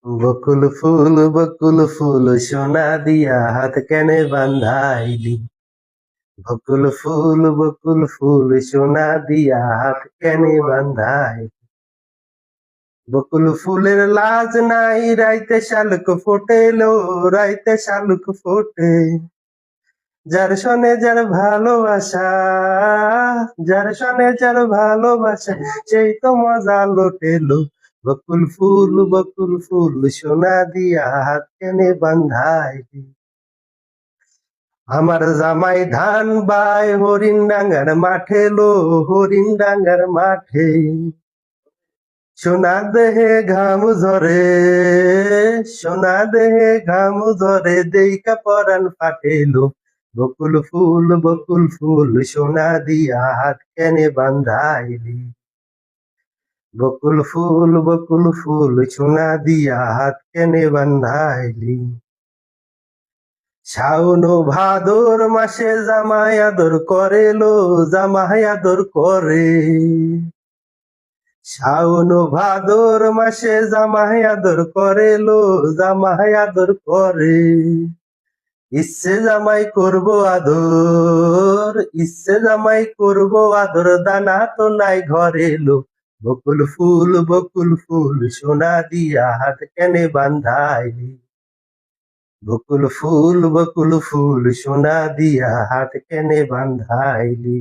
বকুল ফুল সোনা দিয়া হাত কেনে বান্ধাইলি। বকুল ফুল সোনা দিয়া হাত কেনে বান্ধাইলি। বকুল ফুলের লাজ নাই রাইতে শালুক ফোটেলো, রাইতে শালুক ফোটে। যার সনে যার ভালোবাসা, যার সনে যার ভালোবাসা, সেই তো মজা লোটেলো। বকুল ফুল সোনা দিয়া হাত কেনে বান্ধাইলি। আমার জামাই ধান বায় হরিণ ডাঙ্গার মাঠে লো, হরিণ ডাঙ্গার মাঠে। সোনা দেহে ঘাম ঝরে, সোনা দেহে ঘাম ঝরে, দেইকা পরাণ ফাটেলো। বকুল ফুল সোনা দিয়া হাত কেনে বান্ধাইলি। বকুল ফুল সোনা দিয়া হাত কেনে বান্ধাইলি। শাওন ভাদর মাসে জামাই আদর করে লো, জামাই আদর করে। শাওন ভাদর মাসে জামাই আদর করে লো, জামাই আদর করে। ইচ্ছে জামাই করবো আদর, ইচ্ছে জামাই করবো আদর, দানা তো নাই ঘরে লো। বকুল ফুল সোনা দিয়া হাত কেনে বান্ধাইলি। বকুল ফুল সোনা দিয়া হাত কেনে বান্ধাইলি।